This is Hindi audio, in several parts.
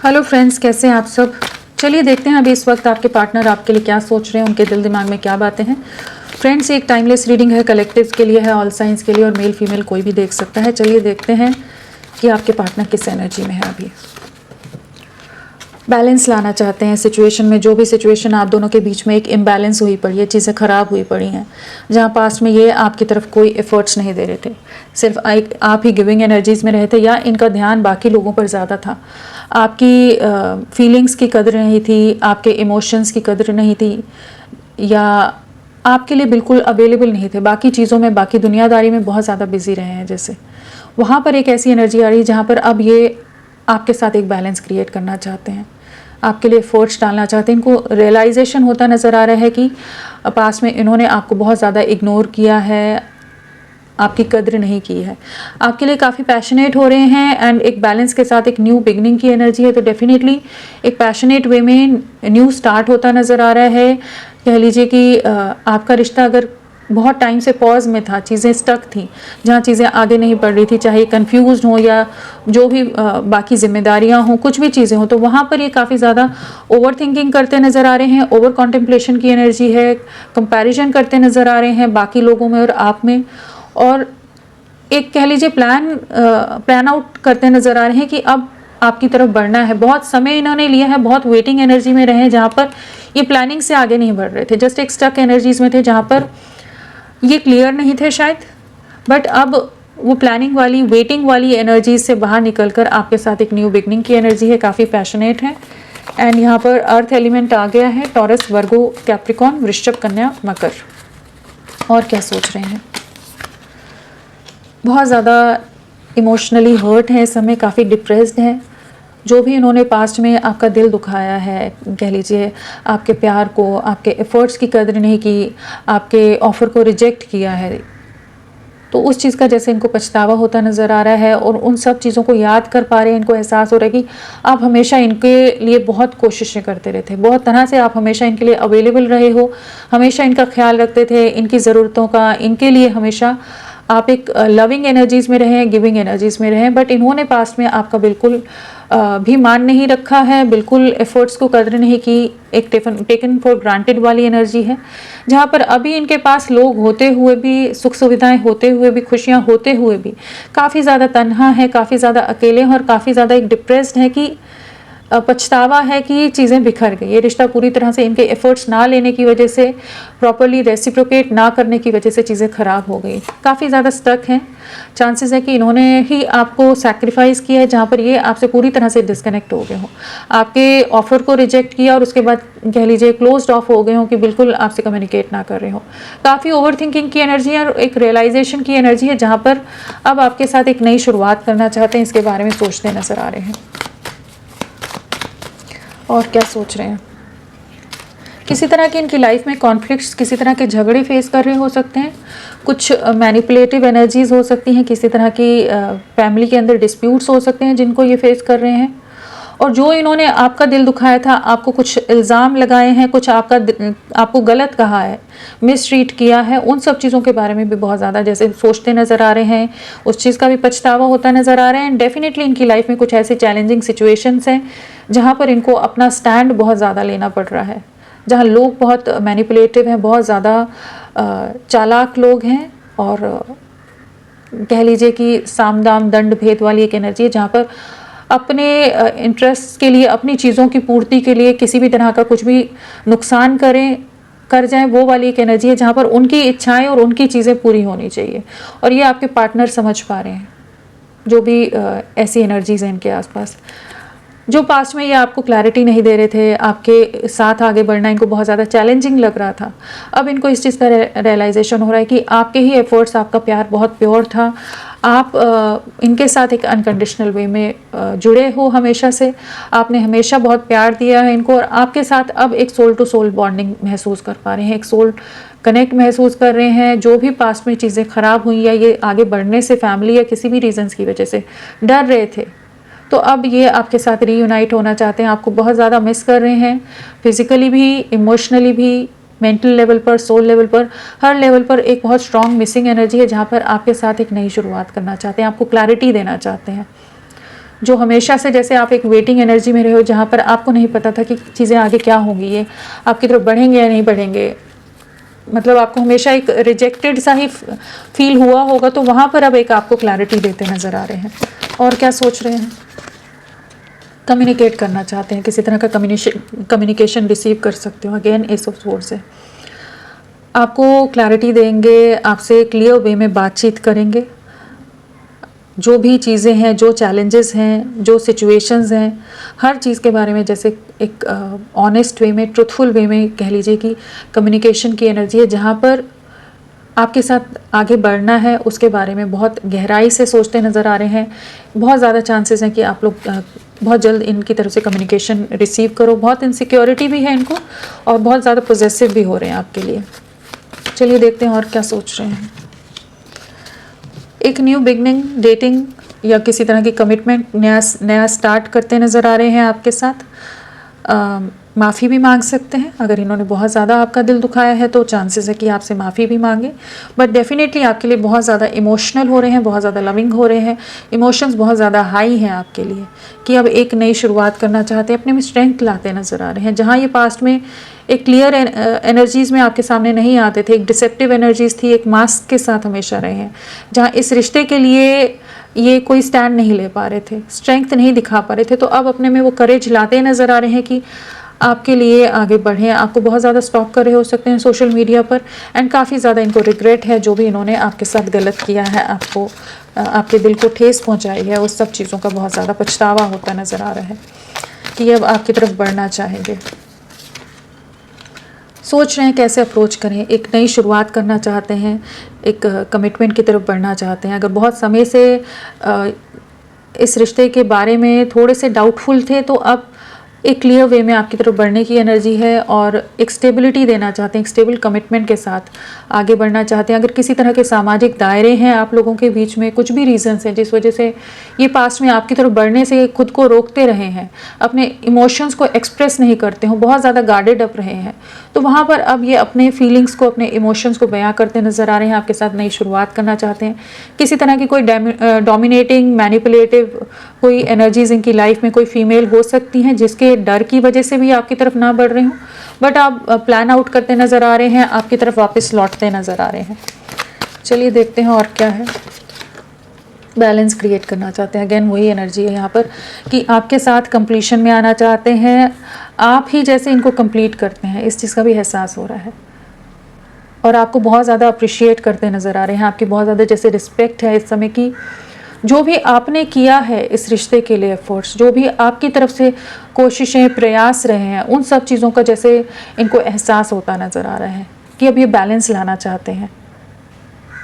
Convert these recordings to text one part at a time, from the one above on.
हेलो फ्रेंड्स, कैसे हैं आप सब। चलिए देखते हैं अभी इस वक्त आपके पार्टनर आपके लिए क्या सोच रहे हैं, उनके दिल दिमाग में क्या बातें हैं। फ्रेंड्स, ये एक टाइमलेस रीडिंग है, कलेक्टिव के लिए है, ऑल साइंस के लिए, और मेल फीमेल कोई भी देख सकता है। चलिए देखते हैं कि आपके पार्टनर किस एनर्जी में है। अभी बैलेंस लाना चाहते हैं सिचुएशन में, जो भी सिचुएशन आप दोनों के बीच में एक इम्बैलेंस हुई पड़ी है, चीज़ें ख़राब हुई पड़ी हैं, जहाँ पास में ये आपकी तरफ कोई एफर्ट्स नहीं दे रहे थे, सिर्फ आप ही गिविंग एनर्जीज़ में रहे थे, या इनका ध्यान बाकी लोगों पर ज़्यादा था। आपकी फीलिंग्स की कदर नहीं थी, आपके इमोशंस की कदर नहीं थी, या आपके लिए बिल्कुल अवेलेबल नहीं थे, बाकी चीज़ों में, बाकी दुनियादारी में बहुत ज़्यादा बिजी रहे हैं। जैसे वहाँ पर एक ऐसी एनर्जी आ रही है जहाँ पर अब ये आपके साथ एक बैलेंस क्रिएट करना चाहते हैं, आपके लिए फोर्स डालना चाहते हैं। इनको रियलाइजेशन होता नज़र आ रहा है कि पास में इन्होंने आपको बहुत ज़्यादा इग्नोर किया है, आपकी कद्र नहीं की है, आपके लिए काफ़ी पैशनेट हो रहे हैं, एंड एक बैलेंस के साथ एक न्यू बिगनिंग की एनर्जी है। तो डेफिनेटली एक पैशनेट वे में न्यू स्टार्ट होता नज़र आ रहा है। कह लीजिए कि आपका रिश्ता अगर बहुत टाइम से पॉज में था, चीज़ें स्टक थी, जहाँ चीज़ें आगे नहीं बढ़ रही थी, चाहे कंफ्यूज हो या जो भी बाकी जिम्मेदारियाँ हों, कुछ भी चीज़ें हों, तो वहाँ पर ये काफ़ी ज़्यादा ओवर थिंकिंग करते नज़र आ रहे हैं। ओवर कॉन्टेम्पलेशन की एनर्जी है, कंपैरिजन करते नज़र आ रहे हैं बाकी लोगों में और आप में, और एक कह लीजिए प्लान आउट करते नज़र आ रहे हैं कि अब आपकी तरफ बढ़ना है। बहुत समय इन्होंने लिया है, बहुत वेटिंग एनर्जी में रहे हैं, जहाँ पर ये प्लानिंग से आगे नहीं बढ़ रहे थे, जस्ट एक स्टक एनर्जीज में थे, जहाँ पर ये क्लियर नहीं थे शायद, बट अब वो प्लानिंग वाली, वेटिंग वाली एनर्जीज से बाहर निकलकर आपके साथ एक न्यू बिगनिंग की एनर्जी है, काफ़ी पैशनेट है। एंड यहाँ पर अर्थ एलिमेंट आ गया है, टॉरस, वर्गो, कैप्रिकॉन, वृश्चिक, कन्या, मकर। और क्या सोच रहे हैं, बहुत ज़्यादा इमोशनली हर्ट है इस समय, काफ़ी डिप्रेस्ड हैं। जो भी इन्होंने पास्ट में आपका दिल दुखाया है, कह लीजिए आपके प्यार को, आपके एफर्ट्स की कदर नहीं की, आपके ऑफ़र को रिजेक्ट किया है, तो उस चीज़ का जैसे इनको पछतावा होता नज़र आ रहा है, और उन सब चीज़ों को याद कर पा रहे हैं। इनको एहसास हो रहा है कि आप हमेशा इनके लिए बहुत कोशिशें करते रहे थे, बहुत तरह से आप हमेशा इनके लिए अवेलेबल रहे हो, हमेशा इनका ख्याल रखते थे, इनकी ज़रूरतों का, इनके लिए हमेशा आप एक लविंग एनर्जीज़ में रहें, गिविंग एनर्जीज़ में रहें। बट इन्होंने पास्ट में आपका बिल्कुल भी मान नहीं रखा है, बिल्कुल एफर्ट्स को कदर नहीं की, एक टेकन फॉर ग्रांटेड वाली एनर्जी है, जहाँ पर अभी इनके पास लोग होते हुए भी, सुख सुविधाएं होते हुए भी, खुशियाँ होते हुए भी काफ़ी ज़्यादा तन्हा है, काफ़ी ज़्यादा अकेले हैं, और काफ़ी ज़्यादा एक डिप्रेस्ड है कि पछतावा है कि चीज़ें बिखर गई। ये रिश्ता पूरी तरह से इनके एफर्ट्स ना लेने की वजह से, प्रॉपरली रेसिप्रोकेट ना करने की वजह से चीज़ें ख़राब हो गई, काफ़ी ज़्यादा स्टक हैं। चांसेस है कि इन्होंने ही आपको सैक्रिफाइस किया है, जहाँ पर ये आपसे पूरी तरह से डिस्कनेक्ट हो गए हो, आपके ऑफ़र को रिजेक्ट किया, और उसके बाद कह लीजिए क्लोज्ड ऑफ हो गए हो कि बिल्कुल आपसे कम्युनिकेट ना कर रहे हो। काफ़ी ओवर थिंकिंग की एनर्जी है, और एक रियलाइजेशन की एनर्जी है, जहाँ पर अब आपके साथ एक नई शुरुआत करना चाहते हैं, इसके बारे में सोचते नज़र आ रहे हैं। और क्या सोच रहे हैं, किसी तरह की इनकी लाइफ में कॉन्फ्लिक्ट्स, किसी तरह के झगड़े फेस कर रहे हो सकते हैं, कुछ मैनिपुलेटिव एनर्जीज हो सकती हैं, किसी तरह की फैमिली के अंदर डिस्प्यूट्स हो सकते हैं जिनको ये फेस कर रहे हैं, और जो इन्होंने आपका दिल दुखाया था, आपको कुछ इल्ज़ाम लगाए हैं, कुछ आपको गलत कहा है, मिसट्रीट किया है, उन सब चीज़ों के बारे में भी बहुत ज़्यादा जैसे सोचते नज़र आ रहे हैं, उस चीज़ का भी पछतावा होता नज़र आ रहा है। एंड डेफिनेटली इनकी लाइफ में कुछ ऐसे चैलेंजिंग सिचुएशंस हैं जहाँ पर इनको अपना स्टैंड बहुत ज़्यादा लेना पड़ रहा है, जहाँ लोग बहुत मैनिपुलेटिव हैं, बहुत ज़्यादा चालाक लोग हैं, और कह लीजिए कि साम दाम दंड भेद वाली एक एनर्जी है, जहाँ पर अपने इंटरेस्ट के लिए, अपनी चीज़ों की पूर्ति के लिए किसी भी तरह का कुछ भी नुकसान कर जाएं, वो वाली एक एनर्जी है, जहाँ पर उनकी इच्छाएं और उनकी चीज़ें पूरी होनी चाहिए, और ये आपके पार्टनर समझ पा रहे हैं। जो भी ऐसी एनर्जीज़ हैं इनके आसपास, जो पास्ट में ये आपको क्लैरिटी नहीं दे रहे थे, आपके साथ आगे बढ़ना इनको बहुत ज़्यादा चैलेंजिंग लग रहा था, अब इनको इस चीज़ का रियलाइजेशन हो रहा है कि आपके ही एफर्ट्स, आपका प्यार बहुत प्योर था, आप इनके साथ एक अनकंडीशनल वे में जुड़े हो हमेशा से, आपने हमेशा बहुत प्यार दिया है इनको, और आपके साथ अब एक सोल टू सोल बॉन्डिंग महसूस कर पा रहे हैं, एक सोल कनेक्ट महसूस कर रहे हैं। जो भी पास्ट में चीज़ें ख़राब हुई, या ये आगे बढ़ने से फैमिली या किसी भी रीजंस की वजह से डर रहे थे, तो अब ये आपके साथ रीयूनाइट होना चाहते हैं, आपको बहुत ज़्यादा मिस कर रहे हैं, फिजिकली भी, इमोशनली भी, मेंटल लेवल पर, सोल लेवल पर, हर लेवल पर एक बहुत स्ट्रॉन्ग मिसिंग एनर्जी है, जहाँ पर आपके साथ एक नई शुरुआत करना चाहते हैं, आपको क्लैरिटी देना चाहते हैं। जो हमेशा से जैसे आप एक वेटिंग एनर्जी में रहे हो, जहाँ पर आपको नहीं पता था कि चीज़ें आगे क्या होंगी, ये आपकी तरफ बढ़ेंगे या नहीं बढ़ेंगे, मतलब आपको हमेशा एक रिजेक्टेड सा ही फील हुआ होगा, तो वहाँ पर अब एक आपको क्लैरिटी देते नज़र आ रहे हैं। और क्या सोच रहे हैं? कम्युनिकेट करना चाहते हैं, किसी तरह का कम्युनिकेशन रिसीव कर सकते हो। अगेन एस ऑफ स्वॉर्ड्स है, आपको क्लैरिटी देंगे, आपसे क्लियर वे में बातचीत करेंगे। जो भी चीज़ें हैं, जो चैलेंजेस हैं, जो सिचुएशंस हैं, हर चीज़ के बारे में जैसे एक ऑनेस्ट वे में, ट्रुथफुल वे में कह लीजिए कि कम्युनिकेशन की एनर्जी है, जहाँ पर आपके साथ आगे बढ़ना है उसके बारे में बहुत गहराई से सोचते नज़र आ रहे हैं। बहुत ज़्यादा चांसेस हैं कि आप लोग बहुत जल्द इनकी तरफ से कम्युनिकेशन रिसीव करो। बहुत इनसिक्योरिटी भी है इनको और बहुत ज़्यादा पॉजिटिव भी हो रहे हैं आपके लिए। चलिए देखते हैं और क्या सोच रहे हैं। एक न्यू बिगनिंग, डेटिंग या किसी तरह की कमिटमेंट नया स्टार्ट करते नज़र आ रहे हैं आपके साथ। माफ़ी भी मांग सकते हैं अगर इन्होंने बहुत ज़्यादा आपका दिल दुखाया है, तो चांसेस है कि आपसे माफ़ी भी मांगे। बट डेफिनेटली आपके लिए बहुत ज़्यादा इमोशनल हो रहे हैं, बहुत ज़्यादा लविंग हो रहे हैं, इमोशंस बहुत ज़्यादा हाई हैं आपके लिए कि अब एक नई शुरुआत करना चाहते हैं, अपने में स्ट्रेंथ लाते नज़र आ रहे हैं। जहाँ ये पास्ट में एक क्लियर एनर्जीज़ में आपके सामने नहीं आते थे, एक डिसेप्टिव एनर्जीज़ थी, एक मास्क के साथ हमेशा रहे हैं, जहाँ इस रिश्ते के लिए ये कोई स्टैंड नहीं ले पा रहे थे, स्ट्रेंथ नहीं दिखा पा रहे थे, तो अब अपने में वो करेज लाते नज़र आ रहे हैं कि आपके लिए आगे बढ़ें। आपको बहुत ज़्यादा स्टॉक कर रहे हो सकते हैं सोशल मीडिया पर, एंड काफ़ी ज़्यादा इनको रिग्रेट है जो भी इन्होंने आपके साथ गलत किया है, आपको आपके दिल को ठेस पहुंचाई है, उस सब चीज़ों का बहुत ज़्यादा पछतावा होता नज़र आ रहा है कि अब आपकी तरफ बढ़ना चाहेंगे। सोच रहे हैं कैसे अप्रोच करें, एक नई शुरुआत करना चाहते हैं, एक कमिटमेंट की तरफ बढ़ना चाहते हैं। अगर बहुत समय से इस रिश्ते के बारे में थोड़े से डाउटफुल थे, तो अब एक क्लियर वे में आपकी तरफ बढ़ने की एनर्जी है और एक स्टेबिलिटी देना चाहते हैं, एक स्टेबल कमिटमेंट के साथ आगे बढ़ना चाहते हैं। अगर किसी तरह के सामाजिक दायरे हैं आप लोगों के बीच में, कुछ भी रीजंस हैं जिस वजह से ये पास्ट में आपकी तरफ बढ़ने से खुद को रोकते रहे हैं, अपने इमोशंस को एक्सप्रेस नहीं करते हो, बहुत ज़्यादा गार्डेड अप रहे हैं, तो वहाँ पर अब ये अपने फीलिंग्स को, अपने इमोशंस को बयां करते नज़र आ रहे हैं, आपके साथ नई शुरुआत करना चाहते हैं। किसी तरह की कोई डोमिनेटिंग, मैनिपुलेटिव कोई एनर्जीज इनकी लाइफ में कोई फीमेल हो सकती हैं जिसके डर की वजह से भी आपकी तरफ ना बढ़ रहे हो, बट आप प्लान आउट करते नज़र आ रहे हैं, आपकी तरफ वापस लौटते नज़र आ रहे हैं। चलिए देखते हैं और क्या है। बैलेंस क्रिएट करना चाहते हैं, अगेन वही एनर्जी है यहाँ पर कि आपके साथ कंप्लीशन में आना चाहते हैं, आप ही जैसे इनको कंप्लीट करते हैं, इस चीज़ का भी एहसास हो रहा है और आपको बहुत ज़्यादा अप्रिशिएट करते नज़र आ रहे हैं। आपकी बहुत ज़्यादा जैसे रिस्पेक्ट है इस समय की, जो भी आपने किया है इस रिश्ते के लिए, एफर्ट्स जो भी आपकी तरफ से कोशिशें, प्रयास रहे हैं, उन सब चीज़ों का जैसे इनको एहसास होता नज़र आ रहा है कि अब ये बैलेंस लाना चाहते हैं,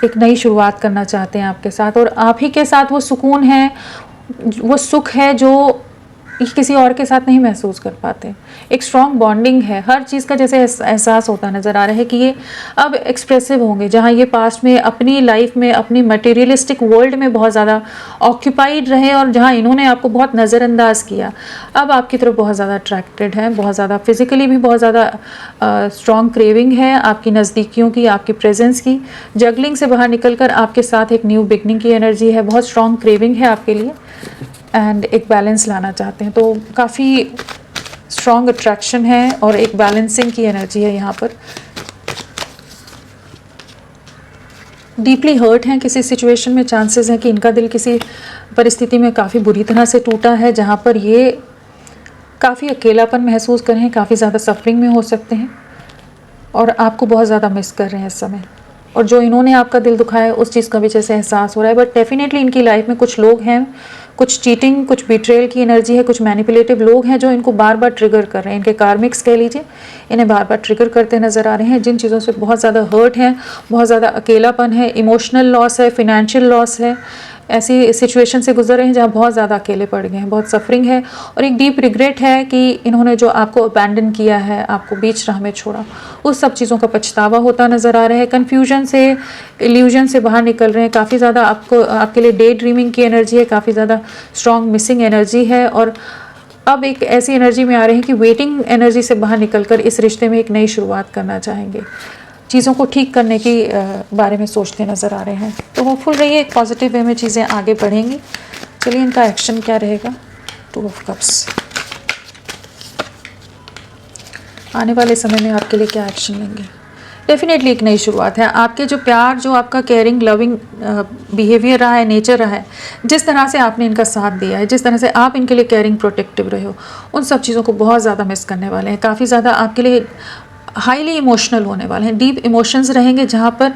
एक नई शुरुआत करना चाहते हैं आपके साथ, और आप ही के साथ वो सुकून है, वो सुख है जो किसी और के साथ नहीं महसूस कर पाते। एक स्ट्रॉन्ग बॉन्डिंग है, हर चीज़ का जैसे एहसास होता नज़र आ रहा है कि ये अब एक्सप्रेसिव होंगे। जहाँ ये पास्ट में अपनी लाइफ में, अपनी मटेरियलिस्टिक वर्ल्ड में बहुत ज़्यादा ऑक्यूपाइड रहे और जहाँ इन्होंने आपको बहुत नज़रअंदाज किया, अब आपकी तरफ बहुत ज़्यादा अट्रैक्टेड है, बहुत ज़्यादा फिजिकली भी बहुत ज़्यादा स्ट्रॉन्ग क्रेविंग है आपकी नज़दीकियों की, आपकी प्रेजेंस की। जगलिंग से बाहर निकल कर आपके साथ एक न्यू बिगनिंग की एनर्जी है, बहुत स्ट्रॉन्ग क्रेविंग है आपके लिए, एंड एक बैलेंस लाना चाहते हैं। तो काफ़ी स्ट्रॉन्ग अट्रैक्शन है और एक बैलेंसिंग की एनर्जी है यहाँ पर। डीपली हर्ट हैं किसी सिचुएशन में, चांसेस हैं कि इनका दिल किसी परिस्थिति में काफ़ी बुरी तरह से टूटा है, जहाँ पर ये काफ़ी अकेलापन महसूस कर रहे हैं, काफ़ी ज़्यादा सफरिंग में हो सकते हैं और आपको बहुत ज़्यादा मिस कर रहे हैं इस समय, और जो इन्होंने आपका दिल दुखाया है उस चीज़ का भी जैसे एहसास हो रहा है। बट डेफिनेटली इनकी लाइफ में कुछ लोग हैं, कुछ चीटिंग, कुछ बिट्रेयल की एनर्जी है, कुछ मैनिपुलेटिव लोग हैं जो इनको बार बार ट्रिगर कर रहे हैं, इनके कार्मिक्स कह लीजिए, इन्हें बार बार ट्रिगर करते नज़र आ रहे हैं, जिन चीज़ों से बहुत ज़्यादा हर्ट है, बहुत ज़्यादा अकेलापन है, इमोशनल लॉस है, फिनेंशियल लॉस है, ऐसी सिचुएशन से गुजर रहे हैं जहाँ बहुत ज़्यादा अकेले पड़ गए हैं, बहुत सफरिंग है और एक डीप रिग्रेट है कि इन्होंने जो आपको अबैंडन किया है, आपको बीच राह में छोड़ा, उस सब चीज़ों का पछतावा होता नज़र आ रहा है। कन्फ्यूजन से, इल्यूजन से बाहर निकल रहे हैं, काफ़ी ज़्यादा आपके लिए डे ड्रीमिंग की एनर्जी है, काफ़ी ज़्यादा स्ट्रॉन्ग मिसिंग एनर्जी है, और अब एक ऐसी एनर्जी में आ रहे हैं कि वेटिंग एनर्जी से बाहर निकलकर इस रिश्ते में एक नई शुरुआत करना चाहेंगे, चीज़ों को ठीक करने की बारे में सोचते नज़र आ रहे हैं। तो होपफुल रहिए, एक पॉजिटिव वे में चीज़ें आगे बढ़ेंगी। चलिए इनका एक्शन क्या रहेगा। 2 ऑफ कप्स। आने वाले समय में आपके लिए क्या एक्शन लेंगे। डेफिनेटली एक नई शुरुआत है। आपके जो प्यार, जो आपका केयरिंग लविंग बिहेवियर रहा है, नेचर रहा है, जिस तरह से आपने इनका साथ दिया है, जिस तरह से आप इनके लिए केयरिंग प्रोटेक्टिव रहे हो, उन सब चीज़ों को बहुत ज़्यादा मिस करने वाले हैं। काफ़ी ज़्यादा आपके लिए हाईली इमोशनल होने वाले हैं। डीप इमोशंस रहेंगे जहाँ पर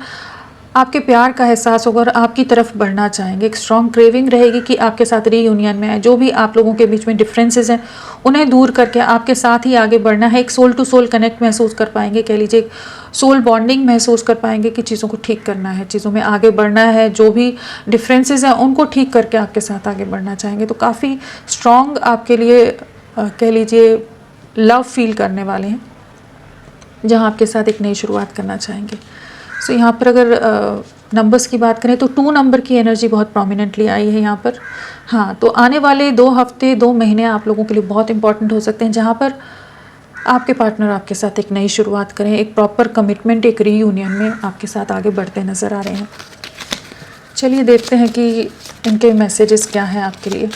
आपके प्यार का एहसास होगा और आपकी तरफ बढ़ना चाहेंगे। एक स्ट्रॉन्ग क्रेविंग रहेगी कि आपके साथ रीयूनियन में आए। जो भी आप लोगों के बीच में डिफरेंसेस हैं उन्हें दूर करके आपके साथ ही आगे बढ़ना है। एक सोल टू सोल कनेक्ट महसूस कर पाएंगे, कह लीजिए एक सोल बॉन्डिंग महसूस कर पाएंगे कि चीज़ों को ठीक करना है, चीज़ों में आगे बढ़ना है। जो भी डिफरेंसेस हैं उनको ठीक करके आपके साथ आगे बढ़ना चाहेंगे। तो काफ़ी स्ट्रॉन्ग आपके लिए कह लीजिए लव फील करने वाले हैं, जहाँ आपके साथ एक नई शुरुआत करना चाहेंगे। सो यहाँ पर अगर नंबर्स की बात करें तो 2 नंबर की एनर्जी बहुत प्रोमिनेंटली आई है यहाँ पर। हाँ, तो आने वाले 2 हफ्ते 2 महीने आप लोगों के लिए बहुत इंपॉर्टेंट हो सकते हैं, जहाँ पर आपके पार्टनर आपके साथ एक नई शुरुआत करें, एक प्रॉपर कमिटमेंट, एक रीयूनियन में आपके साथ आगे बढ़ते नज़र आ रहे हैं। चलिए देखते हैं कि इनके मैसेजेस क्या हैं आपके लिए।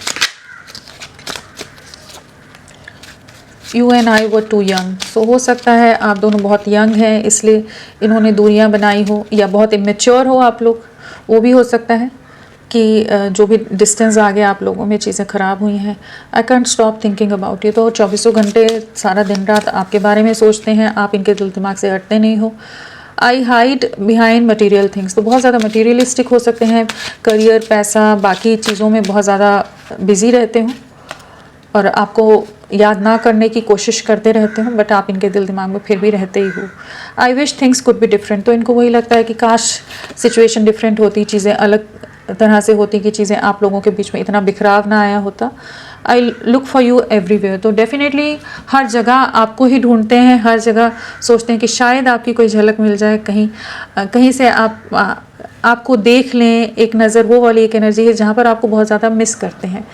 You and I were too young। सो हो सकता है आप दोनों बहुत यंग हैं, इसलिए इन्होंने दूरियां बनाई हो, या बहुत इमेच्योर हो आप लोग। वो भी हो सकता है कि जो भी डिस्टेंस आ गया आप लोगों में, चीज़ें ख़राब हुई हैं। I can't stop thinking about you. तो 24 घंटे सारा दिन रात आपके बारे में सोचते हैं, आप इनके दिल दिमाग से हटते नहीं हो। आई हाइड बिहाइंड मटीरियल थिंग्स। तो बहुत ज़्यादा मटीरियलिस्टिक हो सकते हैं, करियर, पैसा, बाकी चीज़ों में बहुत ज़्यादा बिज़ी रहते हो और आपको याद ना करने की कोशिश करते रहते हो, बट आप इनके दिल दिमाग में फिर भी रहते ही हो। I wish things could be different. तो इनको वही लगता है कि काश सिचुएशन डिफरेंट होती, चीज़ें अलग तरह से होती, कि चीज़ें आप लोगों के बीच में इतना बिखराव ना आया होता। I look for you everywhere. तो डेफिनेटली हर जगह आपको ही ढूंढते हैं, हर जगह सोचते हैं कि शायद आपकी कोई झलक मिल जाए, कहीं से आपको देख लें। एक नज़र वो वाली एक एनर्जी है जहाँ पर आपको बहुत ज़्यादा मिस करते हैं,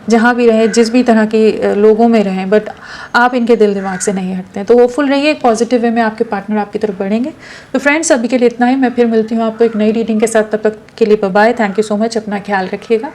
जहाँ भी रहें, जिस भी तरह के लोगों में रहें, बट आप इनके दिल दिमाग से नहीं हटते हैं। तो होपफुल रहिए, एक पॉजिटिव वे में आपके पार्टनर आपकी तरफ बढ़ेंगे। तो फ्रेंड्स, अभी के लिए इतना ही। मैं फिर मिलती हूँ आपको एक नई रीडिंग के साथ। तब तक के लिए bye bye. Thank you so much. अपना ख्याल रखिएगा।